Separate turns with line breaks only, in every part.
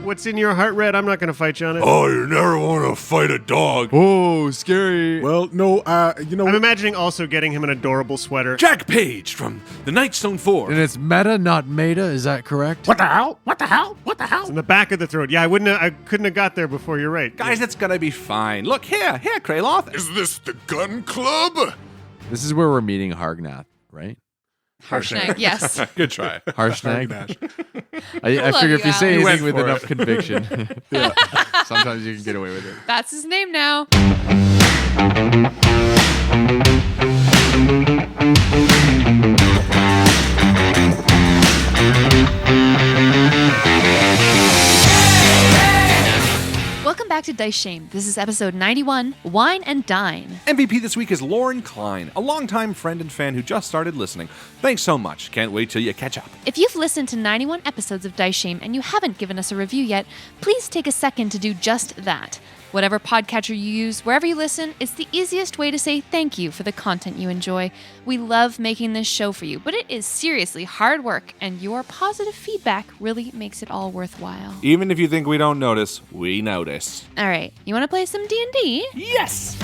What's in your heart, Red? I'm not going to fight you on it.
Oh, you never want to fight a dog.
Oh, scary.
Well, no,
I'm imagining also getting him an adorable sweater.
Jack Page from the Nightstone 4.
And it's meta, not meta. Is that correct?
What the hell? What the hell? What the hell?
It's in the back of the throat. Yeah, I couldn't have got there before. You're right.
Guys, it's going to be fine. Look, here, Kraloth.
Is this the gun club?
This is where we're meeting Hargnath, right?
Harshnag, yes.
Good try.
Harshnag. I
love
figure
you,
if you say
Alex.
You went
anything with
for
enough
it.
conviction, sometimes you can get away with it.
That's his name now. Welcome back to Dice Shame. This is episode 91, Wine and Dine.
MVP this week is Lauren Klein, a longtime friend and fan who just started listening. Thanks so much. Can't wait till you catch up.
If you've listened to 91 episodes of Dice Shame and you haven't given us a review yet, please take a second to do just that. Whatever podcatcher you use, wherever you listen, it's the easiest way to say thank you for the content you enjoy. We love making this show for you, but it is seriously hard work, and your positive feedback really makes it all worthwhile.
Even if you think we don't notice, we notice.
All right, you want to play some D&D?
Yes!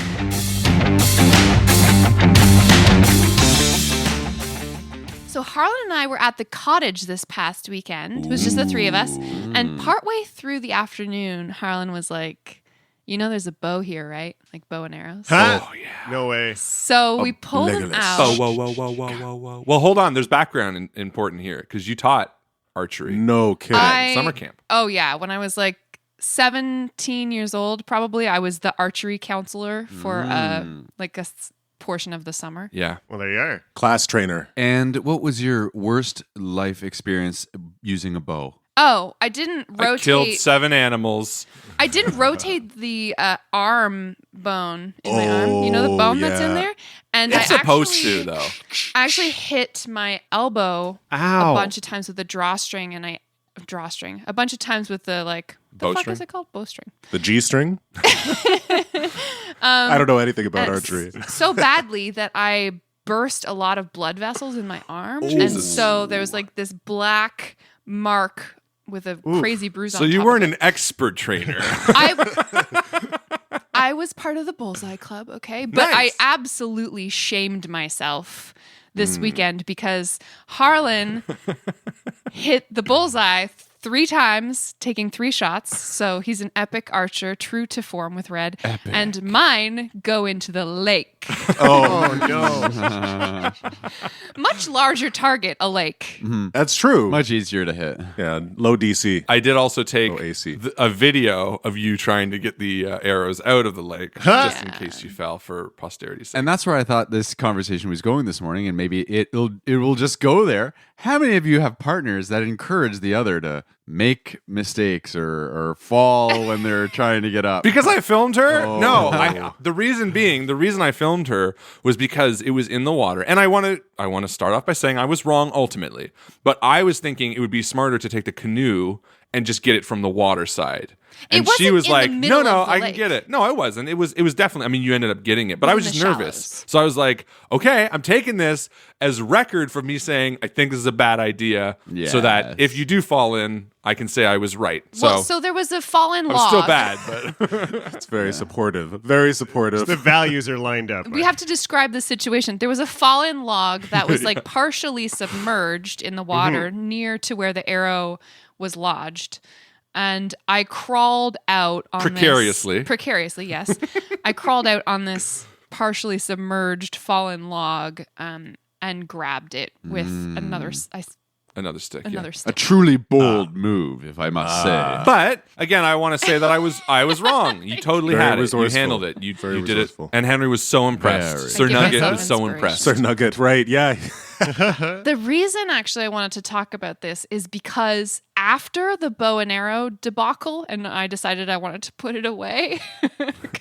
So Harlan and I were at the cottage this past weekend. It was just the three of us. And partway through the afternoon, Harlan was like, you know there's a bow here, right? Like bow and arrows.
Huh?
Oh, yeah.
No way.
So we pulled them
Legolas.
out.
Whoa. Well, hold on. There's background important here because you taught archery.
No kidding.
Summer camp.
Oh, yeah. When I was like 17 years old, probably, I was the archery counselor for like a portion of the summer.
Yeah.
Well, there you are.
Class trainer.
And what was your worst life experience using a bow?
Oh, I didn't rotate.
I killed 7 animals.
I didn't rotate the arm bone in my arm. You know the bone that's in
yeah.
there? And
It's
I
supposed
actually,
to, though.
I actually hit my elbow
Ow.
a bunch of times with the drawstring, and a bunch of times with the like the fuck
Bowstring?
is it called? Bowstring.
The G string? I don't know anything about
And
archery.
so badly that I burst a lot of blood vessels in my arm, and so there was like this black mark with a crazy bruise on
So
top
you
of
weren't
it.
an expert trainer.
I was part of the Bullseye Club, okay? But
Nice.
I absolutely shamed myself this weekend because Harlan hit the bullseye 3 times, taking 3 shots. So he's an epic archer, true to form with red.
Epic.
And mine go into the lake.
Oh, no.
Much larger target, a lake.
That's true.
Much easier to hit.
Yeah, low DC.
I did also take
Oh, AC.
a video of you trying to get the arrows out of the lake, just in case you fell for posterity's sake.
And that's where I thought this conversation was going this morning, and maybe it will just go there. How many of you have partners that encourage the other to make mistakes or fall when they're trying to get up?
Because I filmed her?
Oh.
No. The reason I filmed her was because it was in the water. And I want to start off by saying I was wrong ultimately. But I was thinking it would be smarter to take the canoe and just get it from the water side. And she
wasn't
was
in the
like,
middle
no,
of the
I can
lake.
get it. No, I wasn't. It was definitely, I mean, you ended up getting it, but I was
in
just
the
nervous.
shallows.
So I was like, okay, I'm taking this as record for me saying, I think this is a bad idea. So that
Yes.
if you do fall in, I can say I was right.
So there was a fallen
I'm
log.
still bad, but
It's very supportive. Very supportive.
The values are lined up.
We have to describe the situation. There was a fallen log that was like partially submerged in the water near to where the arrow was lodged. And I crawled out on
Precariously.
Precariously, yes. I crawled out on this partially submerged fallen log and grabbed it with another
another stick. yeah.
another
A
stick.
truly bold move, if I must say.
But again, I want to say that I was wrong. You totally
Very
had it. You
resourceful.
handled it. You
Very
did it.
resourceful.
And Henry was so impressed.
Very.
Sir
That gives
Nugget
us
was so
inspiration.
impressed.
Sir Nugget, right? Yeah.
The reason actually I wanted to talk about this is because after the bow and arrow debacle, and I decided I wanted to put it away.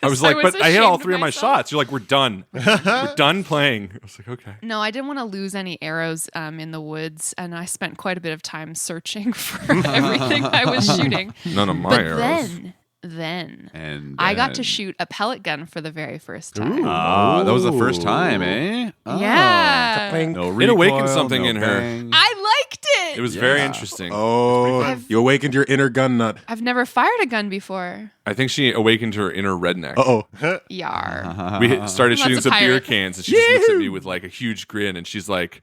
I was like, but I hit all
ashamed
3 of my
myself.
shots. You're like, we're done. We're done playing. I was like, okay.
No, I didn't want to lose any arrows in the woods, and I spent quite a bit of time searching for everything I was shooting.
None of my
But
arrows.
then
And
I got to
then-
shoot a pellet gun for the very first time.
Oh, that was the first time, eh? Oh.
Yeah.
No
It awakened
recoil,
something
no
in her.
bang.
I liked
It was very interesting.
Oh, you awakened your inner gun nut.
I've never fired a gun before.
I think she awakened her inner redneck.
Uh-oh.
Yar.
We started
That's
shooting
a
some beer
pirate.
cans, and she just looks at me with like a huge grin, and she's like,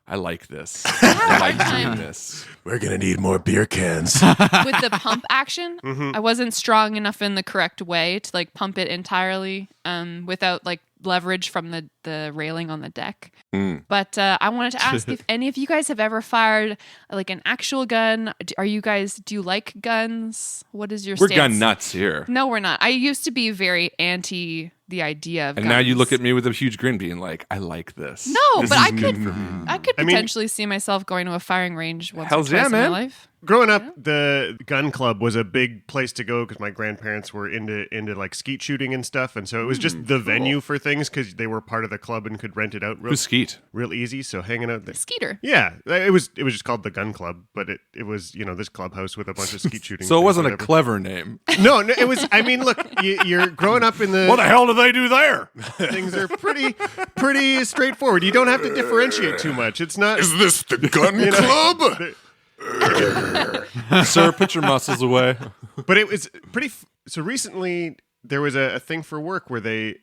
"I like this.
I had a
I
hard
like
time
doing this."
We're going to need more beer cans.
with the pump action. I wasn't strong enough in the correct way to like pump it entirely without like leverage from the railing on the deck. But I wanted to ask if any of you guys have ever fired like an actual gun. Do you like guns? What is your
We're
stance?
gun nuts here.
No, we're not. I used to be very anti the idea of
And
guns.
now you look at me with a huge grin, being like, "I like this."
No,
This
but
is
I
good
could
for me.
I could
I mean-
potentially see myself going to a firing range once or
Hells
twice
yeah,
in
man.
my life.
Growing up, the gun club was a big place to go because my grandparents were into like skeet shooting and stuff, and so it was just the venue for things because they were part of the club and could rent it out
Who's Skeet?
real easy. So hanging out there.
Skeeter.
Yeah, it was just called the gun club, but it was this clubhouse with a bunch of skeet shooting.
So it
things,
wasn't a
whatever.
clever name.
No, it was. I mean, look, you're growing up in the.
What the hell do they do there?
Things are pretty straightforward. You don't have to differentiate too much. It's not.
Is this the gun club?
Sir, put your muscles away.
But it was so recently there was a thing for work where they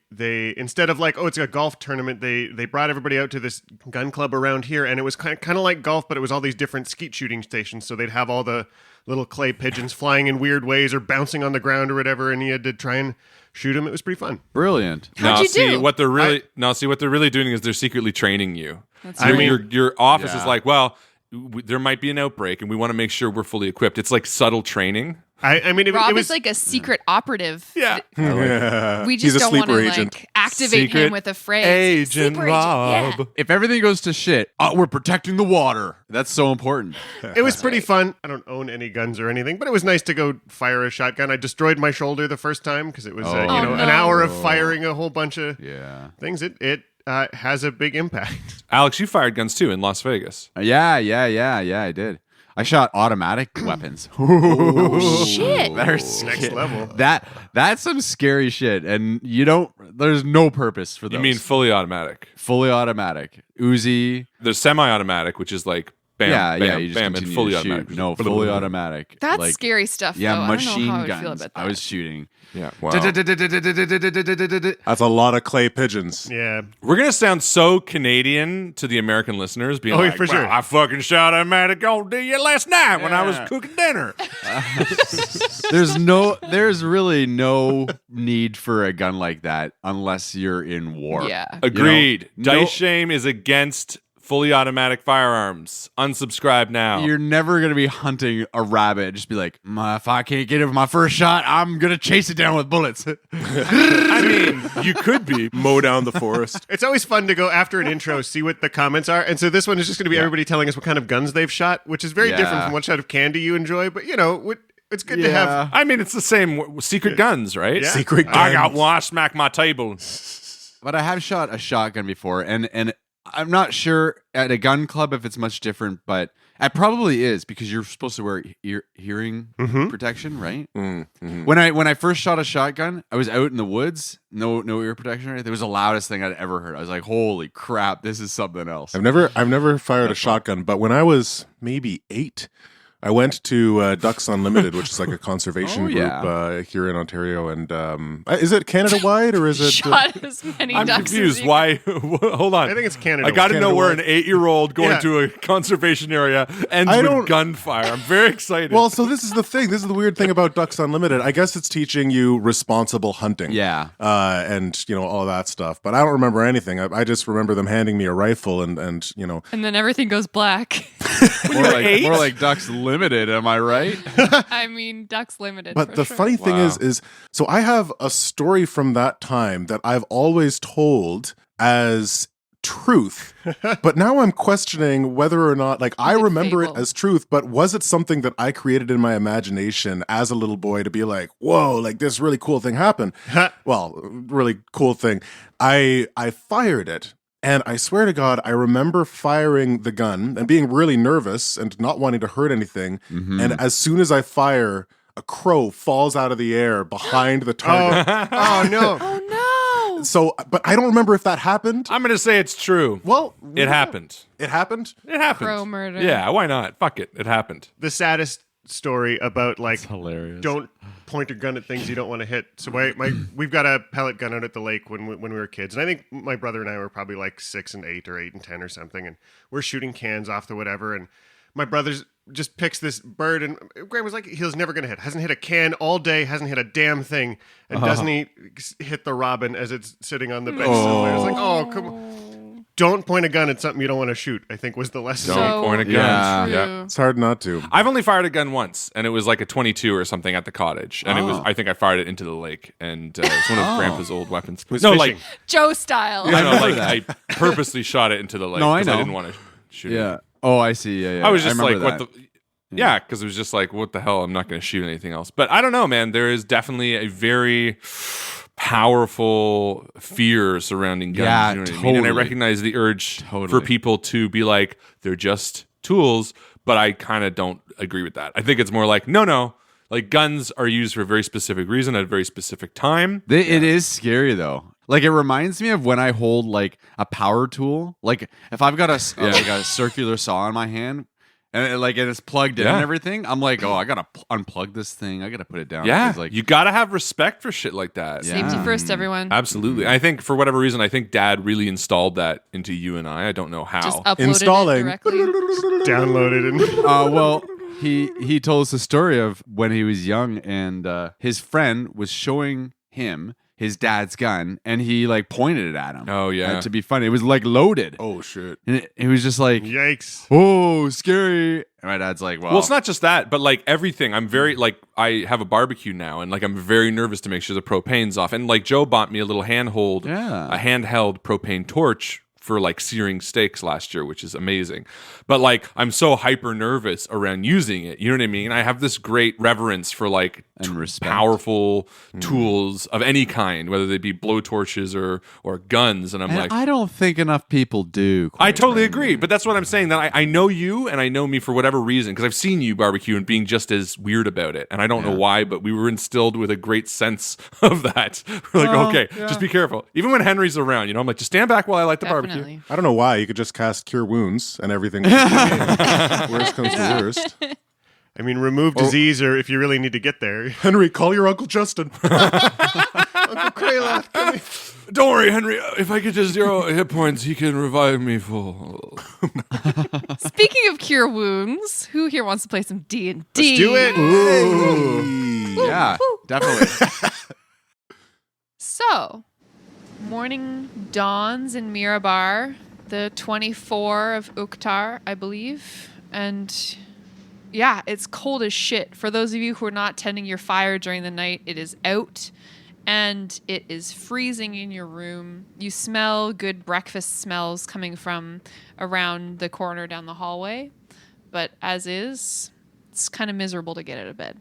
instead of like, oh, it's a golf tournament, they brought everybody out to this gun club around here, and it was kind of like golf, but it was all these different skeet shooting stations. So they'd have all the little clay pigeons flying in weird ways or bouncing on the ground or whatever, and you had to try and shoot them. It was pretty fun.
Brilliant.
How'd you
see
do?
what they're really see what they're really doing is they're secretly training you.
That's
I mean-
Your office
Yeah.
is like, well, there might be an outbreak, and we want to make sure we're fully equipped. It's like subtle training.
I mean, it
Rob
was
is like a secret operative.
Yeah.
We
He's
just
a
don't want to
sleeper agent.
like activate
Secret
him with a phrase.
Agent
Sleeper
Rob.
Yeah.
If everything goes to shit, we're protecting the water. That's so important.
It was pretty fun. I don't own any guns or anything, but it was nice to go fire a shotgun. I destroyed my shoulder the first time because it was
Oh,
an
no.
hour of firing a whole bunch of
Yeah.
things. It has a big impact.
Alex, you fired guns too in Las Vegas.
Yeah, I did. I shot automatic weapons.
Shit.
They're
Next level.
That's some scary shit, and there's no purpose for those.
You mean fully automatic?
fully automatic Uzi?
There's semi-automatic, which is like bam,
yeah,
bam,
yeah. You just
bam, and
continue
fully
to shoot.
automatic.
No, fully automatic.
That's
like,
scary stuff.
Yeah,
though.
machine
I don't know how I
guns.
would feel about that.
I was shooting.
Yeah. Wow.
That's a lot of clay pigeons.
Yeah.
We're gonna sound so Canadian to the American listeners, being
Oh, yeah,
like,
for sure.
"Well, I fucking shot a automatic all day last night when I was cooking dinner."
There's really no need for a gun like that unless you're in war.
Yeah.
Agreed.
You know,
Dice
no-
Shame is against fully automatic firearms. Unsubscribe now.
You're never gonna be hunting a rabbit. Just be like, if I can't get it with my first shot, I'm gonna chase it down with bullets.
I mean, you could be.
Mow down the forest.
It's always fun to go after an intro, see what the comments are. And so this one is just going to be everybody telling us what kind of guns they've shot, which is very different
Yeah.
from what kind of candy you enjoy. But, it's good to have.
I mean, it's the same secret guns, right?
Yeah.
Secret
I got
guns.
one. I smack my table.
But I have shot a shotgun before, and I'm not sure at a gun club if it's much different, but it probably is because you're supposed to wear hearing protection, right?
Mm-hmm.
When I first shot a shotgun, I was out in the woods, no ear protection. Right? It was the loudest thing I'd ever heard. I was like, "Holy crap, this is something else."
I've never fired a shotgun, but when I was maybe 8, I went to Ducks Unlimited, which is like a conservation
Oh,
group
yeah.
here in Ontario. And is it Canada wide or is it?
Shot as many
I'm
ducks as
confused.
you
Why? Hold on.
I think it's Canada.
I got to know where an 8-year-old going
Yeah.
to a conservation area ends
I
with
don't-
gunfire. I'm very excited.
Well, so this is the thing. This is the weird thing about Ducks Unlimited. I guess it's teaching you responsible hunting.
Yeah.
And all that stuff. But I don't remember anything. I just remember them handing me a rifle and
And then everything goes black.
more like Ducks Limited. Am I right?
I mean, Ducks Limited.
But
for
the
sure.
funny thing
Wow.
is so I have a story from that time that I've always told as truth. But now I'm questioning whether or not, like, I
Is it
remember
fable?
it as truth, but was it something that I created in my imagination as a little boy to be like, whoa, like this really cool thing happened? Well, really cool thing. I fired it. And I swear to God, I remember firing the gun and being really nervous and not wanting to hurt anything. And as soon as I fire, a crow falls out of the air behind the target.
Oh, no.
Oh
but I don't remember if that happened.
I'm gonna say it's true.
Well,
It happened.
It happened.
It happened.
Crow murder.
Yeah, why not? Fuck it. It happened.
The saddest story about like
hilarious.
don't point a gun at things you don't want to hit. So we've got a pellet gun out at the lake when we were kids, and I think my brother and I were probably like 6 and 8 or 8 and 10 or something, and we're shooting cans off the whatever, and my brother's just picks this bird, and Graham was like, he's never gonna hit. Hasn't hit a can all day. Hasn't hit a damn thing, and doesn't he hit the robin as it's sitting on the bench somewhere? It's like, oh come on. Don't point a gun at something you don't want to shoot, I think was the lesson.
Don't point a gun.
Yeah.
Yeah.
It's hard not to.
I've only fired a gun once, and it was like a 22 or something at the cottage, and it was. I think I fired it into the lake, and it's one of Grandpa's old weapons.
Was
no,
fishing.
like
Joe style.
I know,
remember
like I purposely shot it into the lake
No, I
because I
know.
didn't want to shoot it.
Yeah. Oh, I see. Yeah.
I was just
remember
like,
that.
what the. Yeah, because it was just like, what the hell? I'm not going to shoot anything else. But I don't know, man. There is definitely a very powerful fear surrounding guns.
Yeah,
you know what I mean? And I
totally.
recognize the urge for
Totally.
people to be like, they're just tools. But I kind of don't agree with that. I think it's more like, no. Like guns are used for a very specific reason at a very specific time.
It is scary though. Like it reminds me of when I hold like a power tool. Like if I've got like a circular saw in my hand and it's plugged in
Yeah.
and everything, I'm like, oh, I gotta unplug this thing. I gotta put it down.
Yeah,
'Cause, like
you got to have respect for shit like that.
Yeah.
Safety first, everyone.
Absolutely. I think for whatever reason, I think Dad really installed that into you and I. I don't know how.
Just uploaded
Installing.
it directly.
Downloaded and
well, he told us a story of when he was young and his friend was showing him his dad's gun and he like pointed it at him.
Oh, yeah.
To be funny. It was like loaded.
Oh shit.
And it was just like,
yikes.
oh, scary. And my dad's like,
Well, it's not just that, but like everything. I'm very like I have a barbecue now, and like I'm very nervous to make sure the propane's off. And like Joe bought me a little a handheld propane torch for like searing steaks last year, which is amazing. But like I'm so hyper nervous around using it. You know what I mean? I have this great reverence for like
And respect.
powerful tools of any kind, whether they be blow torches or guns. And I'm
And
like,
I don't think enough people do.
I
quite
totally
frankly.
agree, but that's what I'm saying. That I know you and I know me for whatever reason because I've seen you barbecue and being just as weird about it, and I don't know why, but we were instilled with a great sense of that. We're like, okay, just be careful. Even when Henry's around, I'm like, just stand back while I light the barbecue.
Definitely.
I don't know why. You could just cast Cure Wounds and everything. Worst comes to worst.
I mean, remove disease, or if you really need to get there.
Henry, call your Uncle Justin.
Uncle Krayloth, come here.
Don't worry, Henry. If I get to 0 hit points, he can revive me full.
Speaking of cure wounds, who here wants to play some D&D?
Let's do it.
Yeah, definitely.
So, morning dawns in Mirabar, the 24 of Uktar, I believe. And yeah, it's cold as shit. For those of you who are not tending your fire during the night, it is out and it is freezing in your room. You smell good breakfast smells coming from around the corner down the hallway. But as is, it's kind of miserable to get out of bed.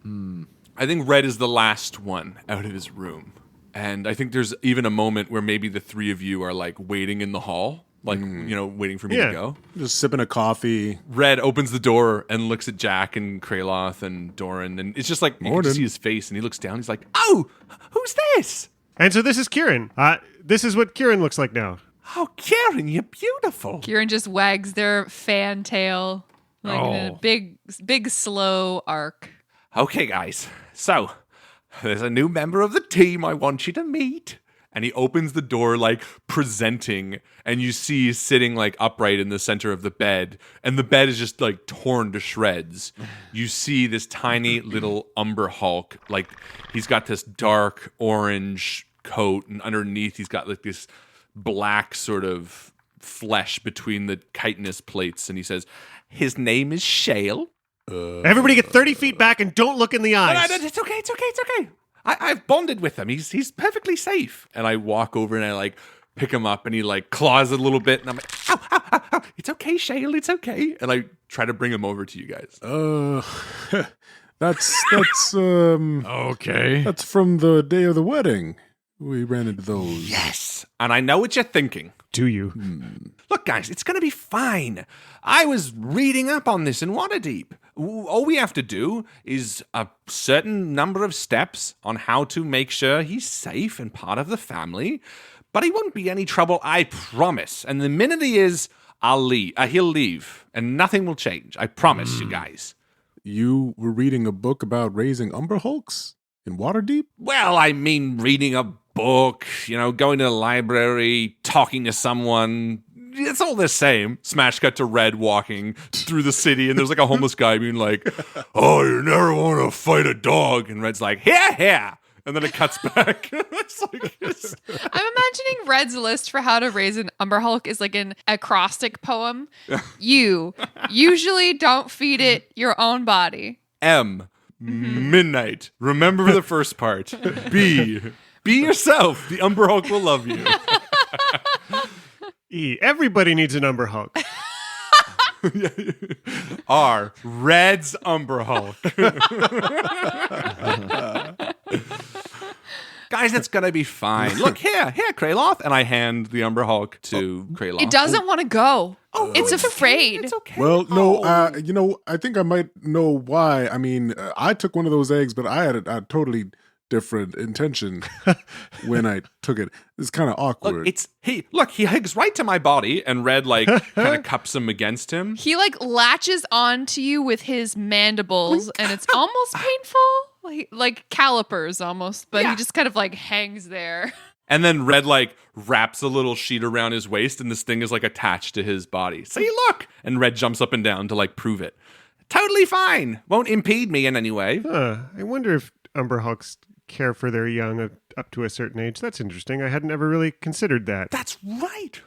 I think Red is the last one out of his room. And I think there's even a moment where maybe the three of you are like waiting in the hall, like, waiting for me
Yeah.
to go.
Just sipping a coffee.
Red opens the door and looks at Jack and Krayloth and Doran, and it's just like you can
Morning.
just see his face, and he looks down. He's like, "Oh, who's this?
And so this is Kieran. This is what Kieran looks like now.
Oh, Kieran, you're beautiful."
Kieran just wags their fan tail like in a big slow arc.
Okay, guys. So there's a new member of the team I want you to meet. And he opens the door, like presenting, and you see sitting like upright in the center of the bed, and the bed is just like torn to shreds. You see this tiny little Umber Hulk, like he's got this dark orange coat, and underneath he's got like this black sort of flesh between the chitinous plates, and he says, "His name is Shale."
Everybody get 30 feet back and don't look in the eyes.
No, it's okay. I've bonded with him. He's perfectly safe. And I walk over and I like pick him up and he like claws a little bit and I'm like, ow, ow, ow, ow. It's okay, Shale, it's okay. And I try to bring him over to you guys.
That's
Okay.
that's from the day of the wedding. We ran into those.
Yes. And I know what you're thinking.
Do you?
Look, guys, it's going to be fine. I was reading up on this in Waterdeep. All we have to do is a certain number of steps on how to make sure he's safe and part of the family. But he won't be any trouble, I promise. And the minute he is, I'll leave. He'll leave, and nothing will change. I promise you guys.
You were reading a book about raising Umber Hulks in Waterdeep?
Well, I mean, reading a book, going to the library, talking to someone. It's all the same. Smash cut to Red walking through the city, and there's like a homeless guy being like, "Oh, you never want to fight a dog." And Red's like, "Here, here." And then it cuts back.
I'm imagining Red's list for how to raise an Umber Hulk is like an acrostic poem. You usually don't feed it your own body.
M. Midnight. Remember the first part. B. Be yourself. The Umber Hulk will love you.
E. Everybody needs an Umber Hulk.
R. Red's Umber Hulk. Guys, it's gonna be fine. Look, here, Kraloth. And I hand the Umber Hulk to Kraloth.
It doesn't want to go. It's afraid.
It's okay.
Well, no, I think I might know why. I mean, I took one of those eggs, but I had a totally different intention when I took it. It's kind of awkward.
Look, he hugs right to my body, and Red kind of cups him against him.
He latches onto you with his mandibles, and it's almost painful, like calipers almost. But he just kind of hangs there.
And then Red wraps a little sheet around his waist, and this thing is attached to his body. See, look! And Red jumps up and down to prove it. Totally fine. Won't impede me in any way.
I wonder if Umber Hulks care for their young up to a certain age. That's interesting. I hadn't ever really considered that.
That's right.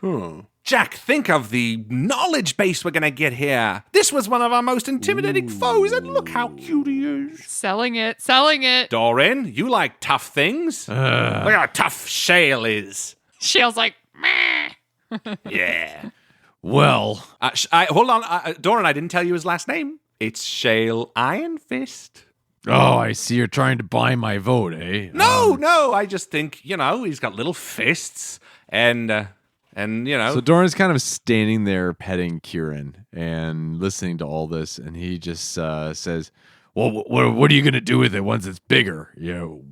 Jack, think of the knowledge base we're going to get here. This was one of our most intimidating foes, and look how cute he is.
Selling it.
Doran, you like tough things? Look how tough Shale is.
Shale's like, meh.
Yeah.
Well,
hold on. Doran, I didn't tell you his last name. It's Shale Iron Fist.
oh, I see you're trying to buy my vote, eh?
No, I just think, he's got little fists and
So Doran's kind of standing there petting Kieran and listening to all this, and he just says, well, what are you going to do with it once it's bigger?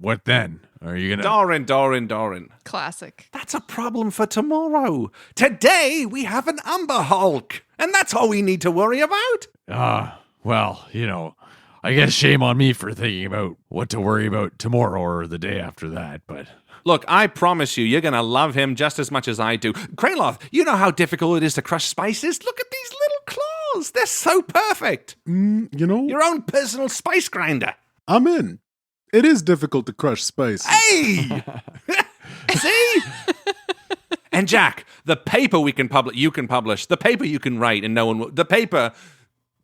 What then? Are you going to...
Doran.
Classic.
That's a problem for tomorrow. Today, we have an Umber Hulk, and that's all we need to worry about.
Well, I guess shame on me for thinking about what to worry about tomorrow or the day after that, but...
Look, I promise you're going to love him just as much as I do. Kraloth, you know how difficult it is to crush spices? Look at these little claws. They're so perfect. Your own personal spice grinder.
I'm in. It is difficult to crush spice.
Hey! See? And Jack, the paper you can publish, the paper you can write, and no one will... The paper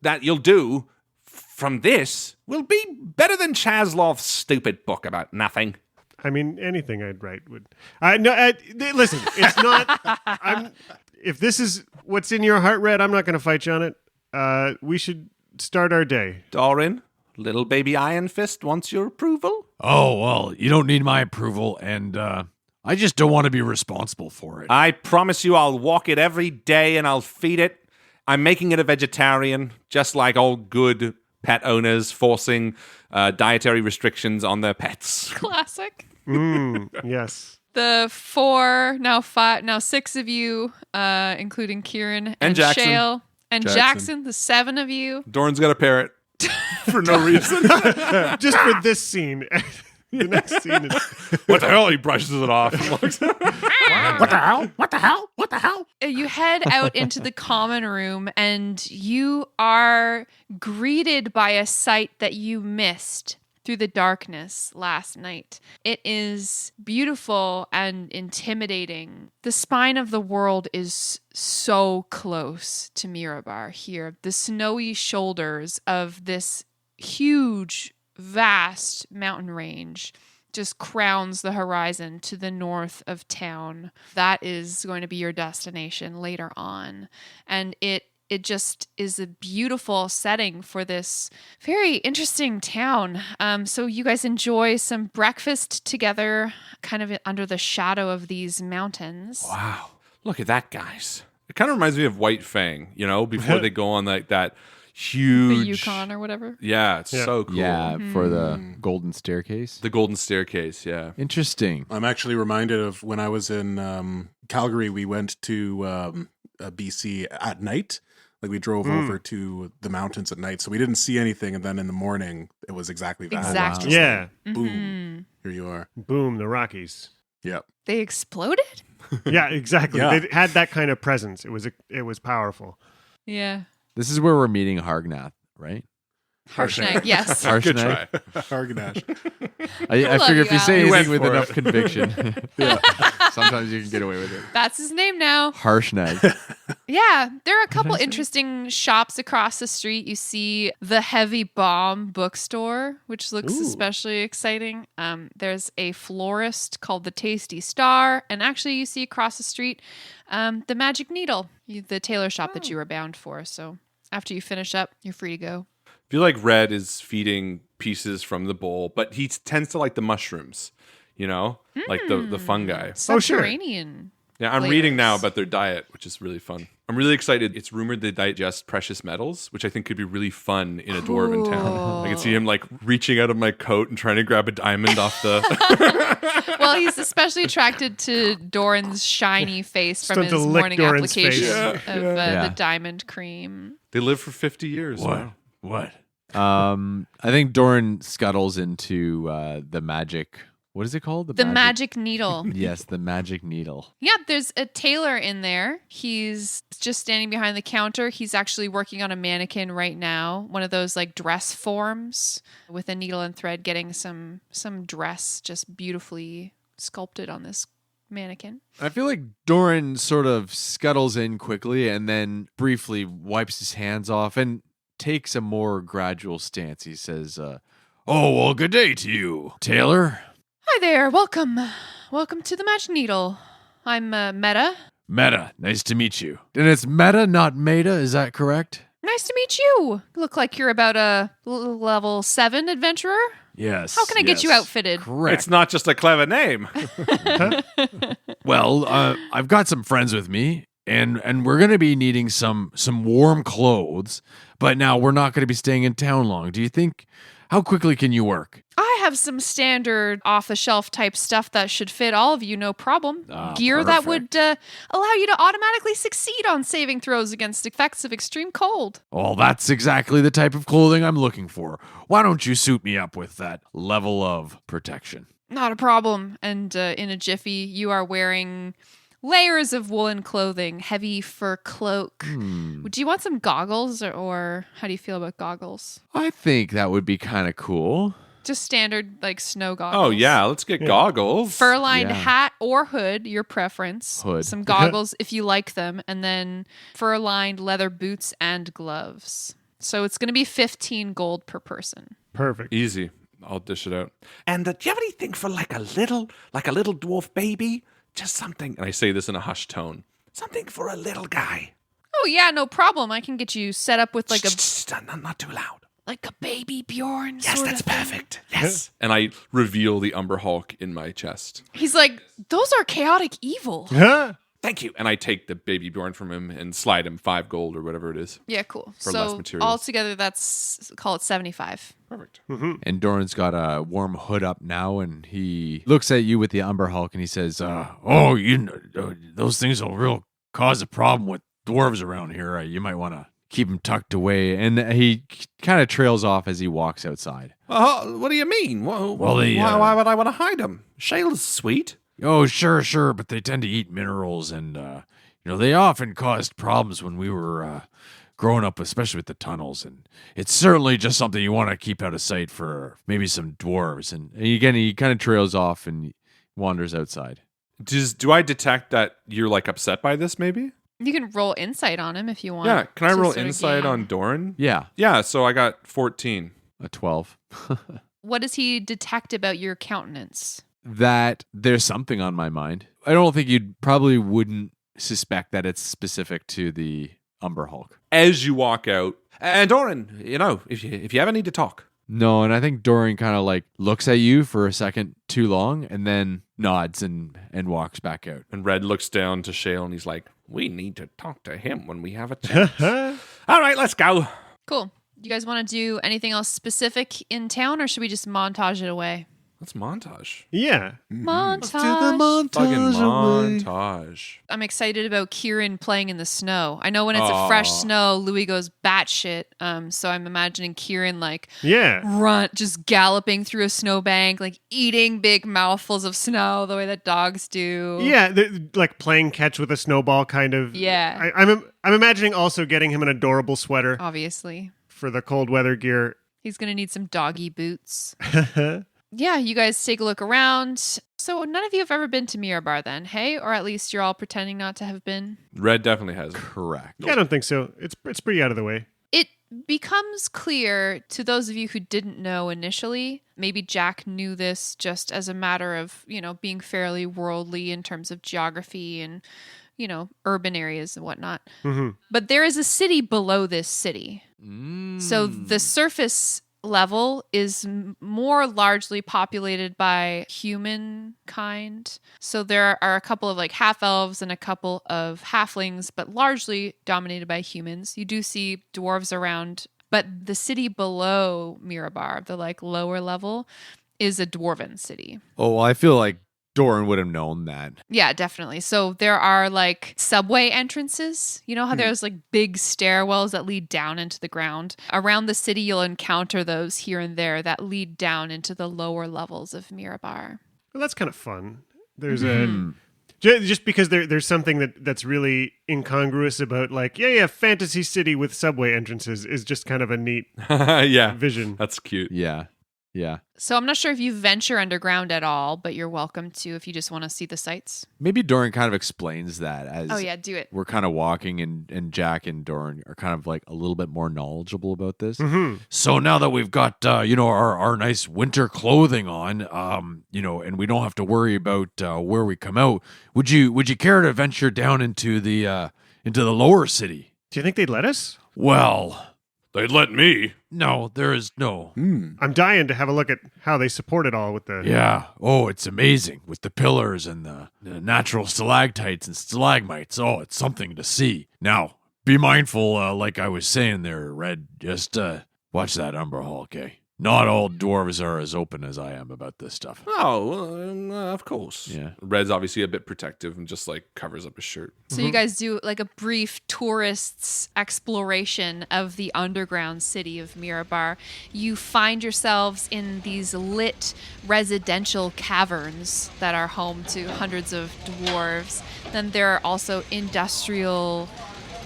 that you'll do from this will be better than Chasloth's stupid book about nothing.
I mean, anything I'd write would. Listen, it's not. If this is what's in your heart, Red, I'm not going to fight you on it. We should start our day.
Doran, little baby Iron Fist wants your approval.
Oh, well, you don't need my approval, and I just don't want to be responsible for it.
I promise you I'll walk it every day and I'll feed it. I'm making it a vegetarian, just like all good pet owners forcing dietary restrictions on their pets.
Classic.
Yes.
The 4, now 5, now 6 of you, including Kieran and
Jackson.
Shale and Jackson, the 7 of you.
Doran's got a parrot for no reason.
Just for this scene. The next scene is...
What the hell? He brushes it off.
What the hell? What the hell? What the hell?
You head out into the common room and you are greeted by a sight that you missed through the darkness last night. It is beautiful and intimidating. The spine of the world is so close to Mirabar here. The snowy shoulders of this huge, vast mountain range just crowns the horizon to the north of town. That is going to be your destination later on. And it it just is a beautiful setting for this very interesting town. So you guys enjoy some breakfast together, kind of under the shadow of these mountains.
Wow. Look at that, guys. It kind of reminds me of White Fang, before they go on that
The
huge
Yukon or whatever.
Yeah, it's so cool.
Yeah, for the golden staircase.
The golden staircase, yeah.
Interesting.
I'm actually reminded of when I was in Calgary. We went to BC at night. Like we drove over to the mountains at night, so we didn't see anything. And then in the morning, it was exactly that.
Exactly.
Yeah.
Boom. Here you are.
Boom, the Rockies.
Yep.
They exploded?
Yeah, exactly.
Yeah.
They had that kind of presence. It was powerful.
Yeah.
This is where we're meeting Hargnath, right?
Harshnag, yes.
Good
Harshnag.
try.
Arganash.
I
love
figure if
you,
you say
Alex.
anything with
You went
enough
for
conviction, sometimes you can get away with it.
That's his name now.
Harshnag.
Yeah, there are a couple interesting shops across the street. You see the Heavy Bomb bookstore, which looks especially exciting. There's a florist called the Tasty Star, and actually you see across the street the Magic Needle, the tailor shop that you were bound for. So after you finish up, you're free to go.
I feel like Red is feeding pieces from the bowl, but he tends to like the mushrooms, like the fungi.
Oh, sure.
Subterranean.
Yeah, I'm reading now
flavors.
about their diet, which is really fun. I'm really excited. It's rumored they digest precious metals, which I think could be really fun in a dwarven town. I can see him like reaching out of my coat and trying to grab a diamond off the.
Well, he's especially attracted to Doran's shiny face from
Starting
his
to lick
morning
Doran's
application
face.
of
Yeah.
the diamond cream.
They live for 50 years. Wow.
What? I think Doran scuttles into the magic. What is it called?
The magic needle.
Yes, the magic needle.
Yeah, there's a tailor in there. He's just standing behind the counter. He's actually working on a mannequin right now. One of those like dress forms with a needle and thread, getting some dress just beautifully sculpted on this mannequin.
I feel like Doran sort of scuttles in quickly and then briefly wipes his hands off and takes a more gradual stance. He says, "Oh, well, good day to you, Taylor."
Hi there, welcome. Welcome to the Magic Needle. I'm Meta.
Meta, nice to meet you. And it's Meta, not Meta, is that correct?
Nice to meet you. Look like you're about a level 7 adventurer.
Yes.
How can I get you outfitted?
Correct.
It's not just a clever name.
Well, I've got some friends with me, and we're going to be needing some warm clothes, but now we're not going to be staying in town long. Do you think, how quickly can you work?
I have some standard off-the-shelf type stuff that should fit all of you, no problem. Gear that would allow you to automatically succeed on saving throws against effects of extreme cold.
Well, that's exactly the type of clothing I'm looking for. Why don't you suit me up with that level of protection?
Not a problem. And in a jiffy, you are wearing layers of woolen clothing, heavy fur cloak. Do you want some goggles, or how do you feel about goggles?
I think that would be kind of cool.
Just standard, like, snow goggles.
Oh, yeah. Let's get goggles.
Fur-lined
Yeah.
hat or hood, your preference.
Hood.
Some goggles if you like them, and then fur-lined leather boots and gloves. So it's going to be 15 gold per person.
Perfect.
Easy. I'll dish it out. And do you have anything for like a little dwarf baby? Just something. And I say this in a hushed tone. Something for a little guy.
Oh yeah, no problem. I can get you set up with like a
Not too loud.
like a baby Bjorn.
Yes,
sort
that's
of thing.
perfect. Yes. And I reveal the Umber Hulk in my chest.
He's like, those are chaotic evil.
Huh?
Thank you. And I take the baby Bjorn from him and slide him 5 gold or whatever it is.
Yeah, cool.
For less
So
materials.
altogether, that's call it 75.
Perfect.
And Doran's got a warm hood up now, and he looks at you with the Umber Hulk, and he says, "Oh, you know, those things will real cause a problem with dwarves around here. You might want to keep them tucked away." And he kind of trails off as he walks outside.
What do you mean? Well, why would I want to hide him? Shale's sweet.
Oh, sure, but they tend to eat minerals, and they often caused problems when we were growing up, especially with the tunnels. And it's certainly just something you want to keep out of sight for maybe some dwarves. And again, he kind of trails off and wanders outside.
Do I detect that you're like upset by this? Maybe.
You can roll insight on him if you want.
Yeah. Can I
to
roll
sort of
insight
gain-
on Doran?
Yeah,
Yeah. So I got 14.
a 12.
What does he detect about your countenance?
That there's something on my mind. I don't think you'd probably wouldn't suspect that it's specific to the Umber Hulk.
as you walk out. And Doran, if you ever need to talk.
No, and I think Dorian kind of like looks at you for a second too long and then nods and walks back out.
And Red looks down to Shale and he's like, we need to talk to him when we have a chance. All right, let's go.
Cool. You guys want to do anything else specific in town, or should we just montage it away?
Let's montage.
Yeah.
Montage.
Fucking montage.
I'm excited about Kieran playing in the snow. I know when it's a fresh snow, Louis goes batshit. So I'm imagining Kieran just galloping through a snowbank, like eating big mouthfuls of snow the way that dogs do.
Yeah, like playing catch with a snowball, kind of.
Yeah.
I'm imagining also getting him an adorable sweater
Obviously.
for the cold weather gear.
He's going to need some doggy boots. Yeah, you guys take a look around. So none of you have ever been to Mirabar then, hey? Or at least you're all pretending not to have been.
Red definitely has.
Correct.
I don't think so. It's pretty out of the way.
It becomes clear to those of you who didn't know initially, maybe Jack knew this just as a matter of, being fairly worldly in terms of geography and, urban areas and whatnot.
Mm-hmm.
But there is a city below this city. So the surface level is more largely populated by humankind. So there are a couple of like half elves and a couple of halflings, but largely dominated by humans. You do see dwarves around, but the city below Mirabar, the like lower level, is a dwarven city.
Oh, well, I feel like Doran would have known that.
Yeah, definitely. So there are like subway entrances. You know how there's like big stairwells that lead down into the ground? Around the city, you'll encounter those here and there that lead down into the lower levels of Mirabar.
Well, that's kind of fun. There's just because there's something that's really incongruous about like, fantasy city with subway entrances is just kind of a neat vision.
That's cute.
Yeah.
So I'm not sure if you venture underground at all, but you're welcome to if you just want to see the sights.
Maybe Doran kind of explains that as
do it.
we're kind of walking and Jack and Doran are kind of like a little bit more knowledgeable about this.
Mm-hmm.
So now that we've got our nice winter clothing on, and we don't have to worry about where we come out, would you care to venture down into the lower city?
Do you think they'd let us?
Well,
They'd let me.
no, there is no.
I'm dying to have a look at how they support it all with the...
Yeah. Oh, it's amazing with the pillars and the natural stalactites and stalagmites. Oh, it's something to see. Now, be mindful, like I was saying there, Red. Just watch that Umber Hall, okay? Not all dwarves are as open as I am about this stuff.
Oh, of course.
Yeah.
Red's obviously a bit protective and just like covers up his shirt.
So you guys do like a brief tourist's exploration of the underground city of Mirabar. You find yourselves in these lit residential caverns that are home to hundreds of dwarves. Then there are also industrial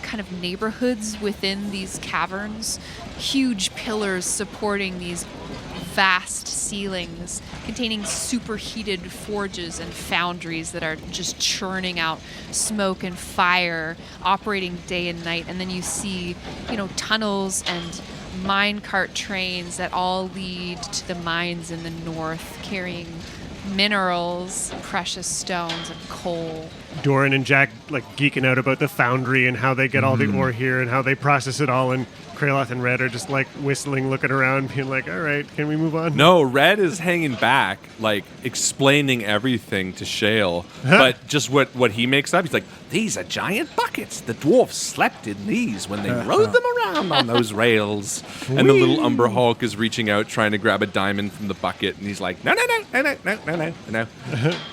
kind of neighborhoods within these caverns, huge pillars supporting these vast ceilings containing superheated forges and foundries that are just churning out smoke and fire, operating day and night. And then you see, tunnels and minecart trains that all lead to the mines in the north, carrying minerals, precious stones, and coal.
Doran and Jack like geeking out about the foundry and how they get all the ore here and how they process it all, and Kraloth and Red are just like whistling, looking around, being like, all right, can we move on?
No, Red is hanging back, like explaining everything to Shale. But just what he makes up, he's like, these are giant buckets. The dwarfs slept in these when they rode them around on those rails. And the little Umber Hulk is reaching out, trying to grab a diamond from the bucket, and he's like, no.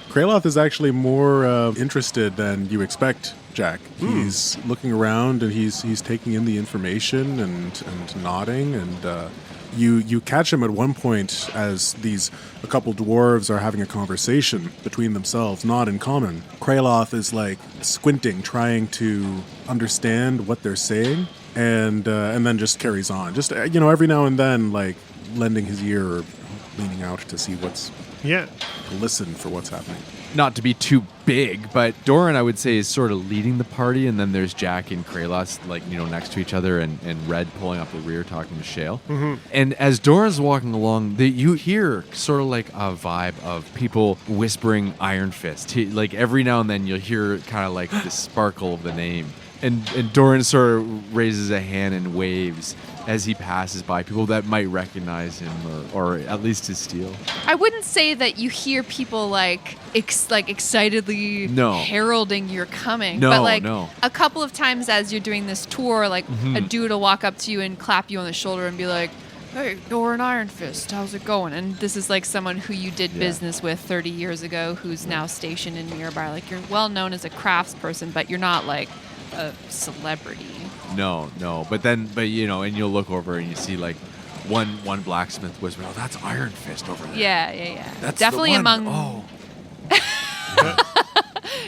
Kraloth is actually more interested than you expect, Jack. He's looking around and he's taking in the information and nodding, and you catch him at one point as a couple dwarves are having a conversation between themselves, not in common. Kraloth is like squinting, trying to understand what they're saying, and then just carries on. Just every now and then, like lending his ear or leaning out to see to listen for what's happening.
Not to be too big, but Doran, I would say, is sort of leading the party, and then there's Jack and Kraloth, next to each other, and Red pulling up the rear, talking to Shale. Mm-hmm. And as Doran's walking along, you hear sort of like a vibe of people whispering Iron Fist. Like every now and then, you'll hear kind of like the sparkle of the name. And Doran sort of raises a hand and waves as he passes by people that might recognize him or at least his steel.
I wouldn't say that you hear people like excitedly
No.
heralding your coming,
No,
but like
no.
a couple of times as you're doing this tour, like a dude will walk up to you and clap you on the shoulder and be like, "Hey, Doran Iron Fist, how's it going?" And this is like someone who you did business with 30 years ago who's now stationed in Mirabar. Like you're well known as a craftsperson, but you're not like a celebrity.
No. But you know, and you'll look over and you see like one blacksmith whisper, "Oh, that's Iron Fist over there."
Yeah.
That's
Definitely
the one.
among
Oh.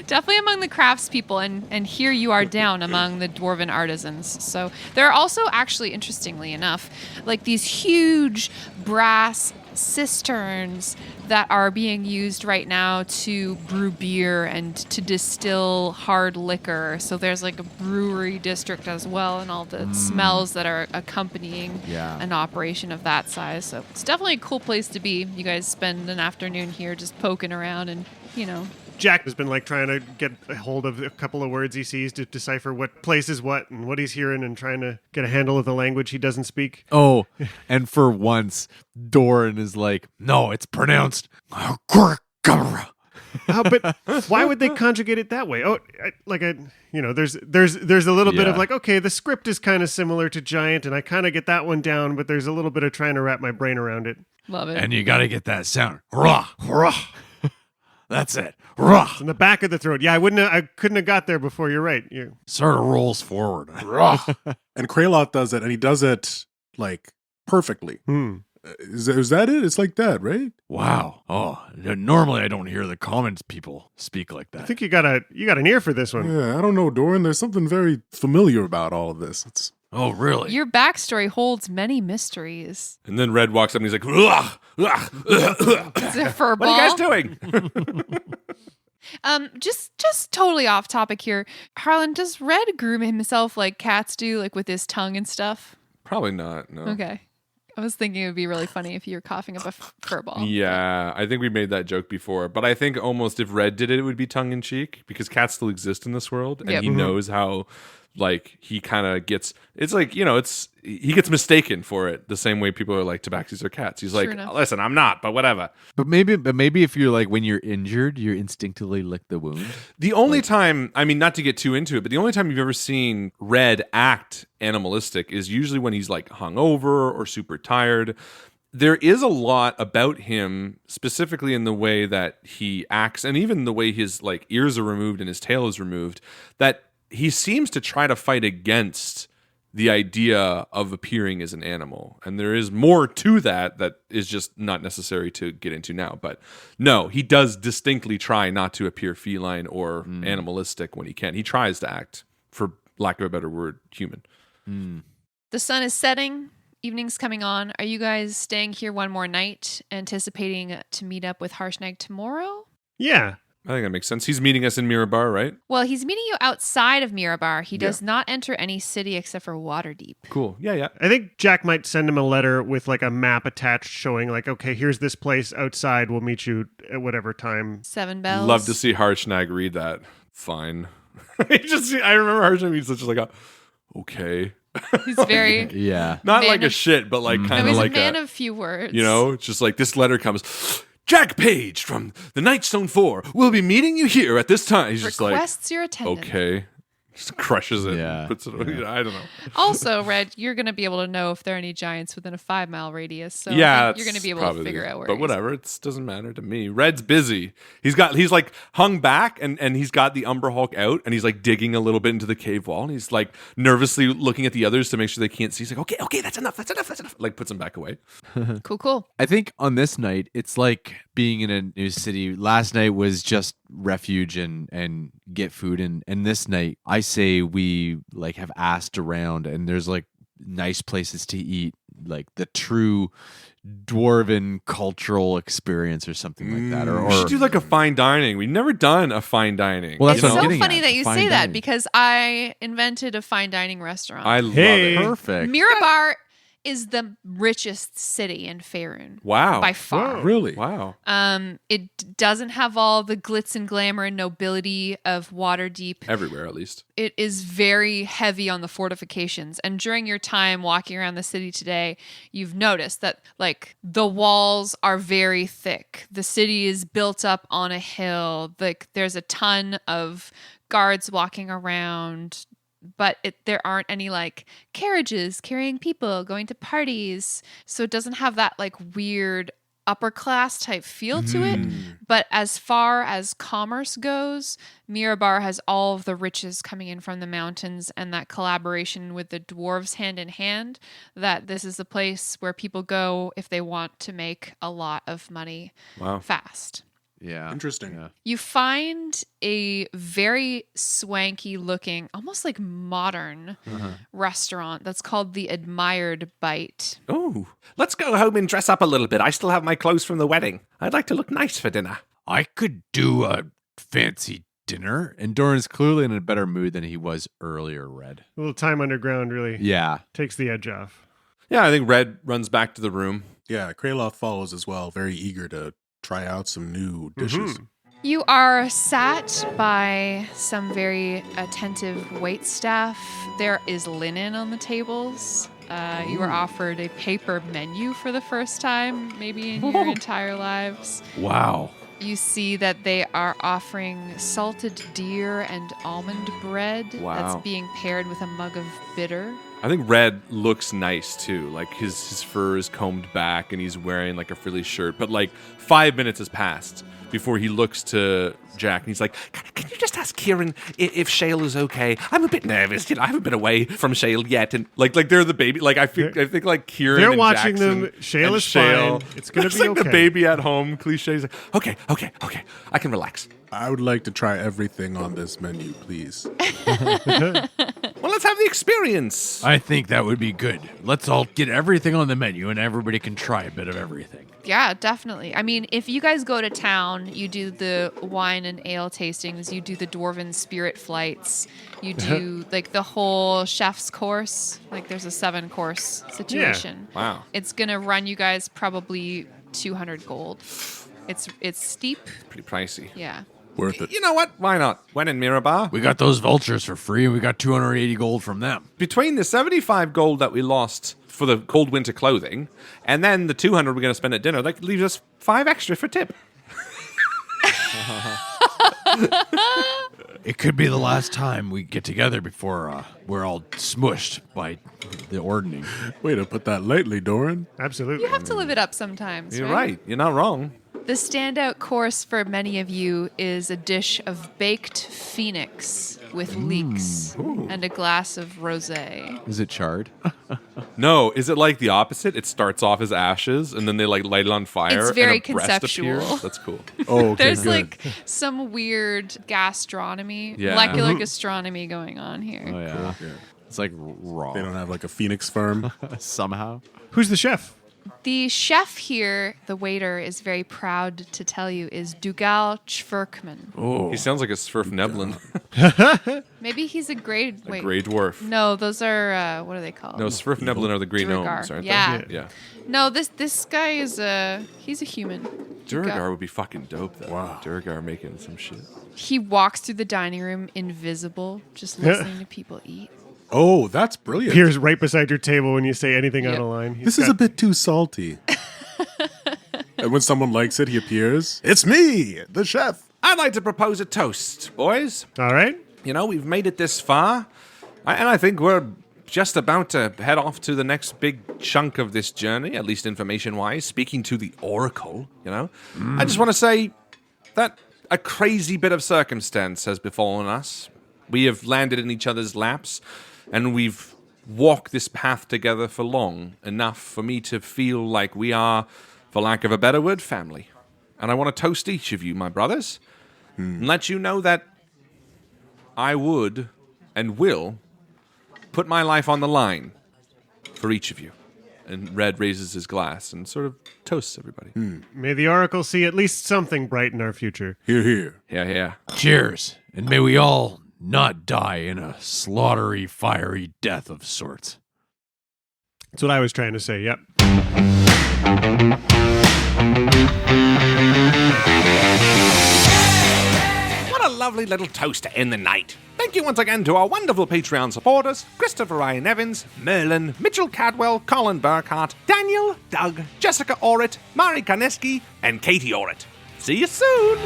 definitely among the craftspeople, and here you are down among the dwarven artisans. So there are also, actually, interestingly enough, like these huge brass cisterns that are being used right now to brew beer and to distill hard liquor. So there's like a brewery district as well, and all the smells that are accompanying an operation of that size. So it's definitely a cool place to be. You guys spend an afternoon here just poking around and, you know.
Jack has been like trying to get a hold of a couple of words he sees to decipher what place is what and what he's hearing and trying to get a handle of the language he doesn't speak.
Oh, and for once, Doran is like, "No, it's pronounced Gurgara."
But why would they conjugate it that way? Oh, there's a little bit of
Yeah.
like, okay, the script is kind of similar to Giant, and I kind of get that one down, but there's a little bit of trying to wrap my brain around it.
Love it.
And you got to get that sound. Rah, rah. That's it. Rah.
In the back of the throat. Yeah, I couldn't have got there before. You're right.
Sort of rolls forward.
And Kraylot does it, and he does it like perfectly. Is that it? It's like that, right?
Wow. Oh, normally I don't hear the common people speak like
I
that.
think you got an ear for this one.
Yeah, I don't know, Doran. There's something very familiar about all of this. It's
Oh, really?
Your backstory holds many mysteries.
And then Red walks up and he's like, "Ugh, ugh, ugh, ugh."
Is it fur
"What are you guys doing?"
Just totally off topic here. Harlan, does Red groom himself like cats do, like with his tongue and stuff?
Probably not. No.
Okay. I was thinking it would be really funny if you were coughing up a fur ball.
Yeah, I think we made that joke before, but I think almost if Red did it, it would be tongue in cheek because cats still exist in this world, and
Yep.
he knows how, like, he kind of gets. It's like, you know, he gets mistaken for it the same way people are like tabaxis or cats. He's like,
enough.
"Listen, I'm not, but whatever."
But maybe if you're like when you're injured, you instinctively lick the wound.
The only time, I mean, not to get too into it, but the only time you've ever seen Red act animalistic is usually when he's like hungover or super tired. There is a lot about him, specifically in the way that he acts, and even the way his like ears are removed and his tail is removed, that he seems to try to fight against the idea of appearing as an animal. And there is more to that is just not necessary to get into now. But no, he does distinctly try not to appear feline or animalistic when he can. He tries to act, for lack of a better word, human.
The sun is setting. Evening's coming on. Are you guys staying here one more night, anticipating to meet up with Harshnag tomorrow?
Yeah.
I think that makes sense. He's meeting us in Mirabar, right?
Well, he's meeting you outside of Mirabar. He does not enter any city except for Waterdeep.
Cool. Yeah.
I think Jack might send him a letter with like a map attached showing like, okay, here's this place outside. We'll meet you at whatever time.
7 bells.
Love to see Harshnag read that. Fine. I remember Harshnag being such like okay.
He's very...
Yeah.
Not
Man
like a
of-
shit, but like
I
kind
was
of
a
like
man of few words.
you know, it's just like this letter comes. Jack Page from the Nightstone 4 will be meeting you here at this time. He's just like,
Requests your attendance.
okay. Just crushes it.
Yeah.
Puts it, I don't know.
Also, Red, you're going to be able to know if there are any giants within a 5-mile radius. So
Yeah,
you're going to be able
probably-
to figure out where
But
he's-
whatever, it doesn't matter to me. Red's busy. He's like hung back and he's got the Umber Hulk out and he's like digging a little bit into the cave wall and he's like nervously looking at the others to make sure they can't see. He's like, okay, that's enough. Like puts them back away.
Cool.
I think on this night, it's like being in a new city. Last night was just refuge and get food. And this night, I say we like have asked around and there's like nice places to eat, like the true dwarven cultural experience or something like that. Or
We should do like a fine dining. We've never done a fine dining.
Well, that's
It's
what I'm
so
getting
funny
at,
that you
fine
say that
dining.
because I invented a fine dining restaurant.
I love
Hey.
it.
Perfect.
Mirabar is the richest city in Faerun.
Wow.
By far.
Really?
Wow.
It doesn't have all the glitz and glamour and nobility of Waterdeep.
Everywhere, at least.
It is very heavy on the fortifications. And during your time walking around the city today, you've noticed that like the walls are very thick. The city is built up on a hill. Like there's a ton of guards walking around, but there aren't any like carriages carrying people going to parties. So it doesn't have that like weird upper class type feel to it. But as far as commerce goes, Mirabar has all of the riches coming in from the mountains and that collaboration with the dwarves hand in hand, that this is a place where people go if they want to make a lot of money fast.
Yeah.
Interesting.
Yeah.
You find a very swanky looking, almost like modern restaurant that's called the Admired Bite.
Oh, let's go home and dress up a little bit. I still have my clothes from the wedding. I'd like to look nice for dinner.
I could do a fancy dinner. And Doran's clearly in a better mood than he was earlier, Red.
A little time underground really
Yeah.
takes the edge off.
Yeah, I think Red runs back to the room.
Yeah, Kraloth follows as well, very eager to try out some new dishes.
You are sat by some very attentive waitstaff. There is linen on the tables. You were offered a paper menu for the first time, maybe in your entire lives.
Wow.
You see that they are offering salted deer and almond bread that's being paired with a mug of bitter.
I think Red looks nice too. Like his fur is combed back and he's wearing like a frilly shirt. But like 5 minutes has passed before he looks to Jack and he's like,
Can you just ask Kieran if Shale is okay? I'm a bit nervous. I haven't been away from Shale yet. And
like they're the baby. Like I think like Kieran.
They're
and
watching
Jackson
them. Shale
and
is fine. It's gonna
It's
be
like
okay.
the baby at home cliche. He's like,
okay, I can relax.
I would like to try everything on this menu, please.
Well, let's have the experience.
I think that would be good. Let's all get everything on the menu and everybody can try a bit of everything.
Yeah, definitely. I mean, if you guys go to town, you do the wine and ale tastings, you do the dwarven spirit flights, you do like the whole chef's course. Like there's a 7-course situation.
wow.
It's going to run you guys probably 200 gold. It's steep.
Pretty pricey.
Yeah.
Worth it.
You know what? Why not? When in Mirabar?
We got those vultures for free and we got 280 gold from them.
Between the 75 gold that we lost for the cold winter clothing and then the 200 we're going to spend at dinner, that leaves us 5 extra for tip.
It could be the last time we get together before we're all smushed by the ordning.
Way to put that lightly, Doran.
Absolutely.
You have to live it up sometimes.
You're right. You're not wrong.
The standout course for many of you is a dish of baked phoenix with leeks and a glass of rosé.
Is it charred?
No, is it like the opposite? It starts off as ashes and then they like light it on fire.
It's very
and a breast
conceptual.
appears? That's cool.
Oh, okay,
There's
good.
like some weird gastronomy,
Yeah.
molecular gastronomy going on here.
Oh, yeah. It's like raw.
They don't have like a phoenix farm.
Somehow.
Who's the chef?
The chef here, the waiter, is very proud to tell you, is Dugal Chverkman.
Oh.
He sounds like a Swerf Neblin,
Maybe he's a grey...
a
Wait.
gray dwarf.
No, those are... what are they called?
No, Swerf Neblin are the grey
Duergar.
gnomes, aren't
Yeah.
they? Yeah.
No, this guy is he's a human.
Duergar would be fucking dope, though.
Wow.
Duergar making some shit.
He walks through the dining room invisible, just listening to people eat.
Oh, that's brilliant.
Appears right beside your table when you say anything out
Yep.
of line. He's
This is
got-
a bit too salty. And when someone likes it, he appears. It's me, the chef.
I'd like to propose a toast, boys.
All right.
You know, we've made it this far, and I think we're just about to head off to the next big chunk of this journey, at least information-wise, speaking to the Oracle, you know. I just want to say that a crazy bit of circumstance has befallen us. We have landed in each other's laps, and we've walked this path together for long, enough for me to feel like we are, for lack of a better word, family. And I want to toast each of you, my brothers, and let you know that I would and will put my life on the line for each of you. And Red raises his glass and sort of toasts everybody.
May the Oracle see at least something bright in our future.
Here, here.
Yeah, yeah.
Cheers. And may we all not die in a slaughtery, fiery death of sorts.
That's what I was trying to say. Yep.
What a lovely little toast to end the night. Thank you once again to our wonderful Patreon supporters, Christopher Ryan Evans, Merlin, Mitchell Cadwell, Colin Burkhart, Daniel, Doug, Jessica Orrit, Mari Karneski, and Katie Orrit. See you soon!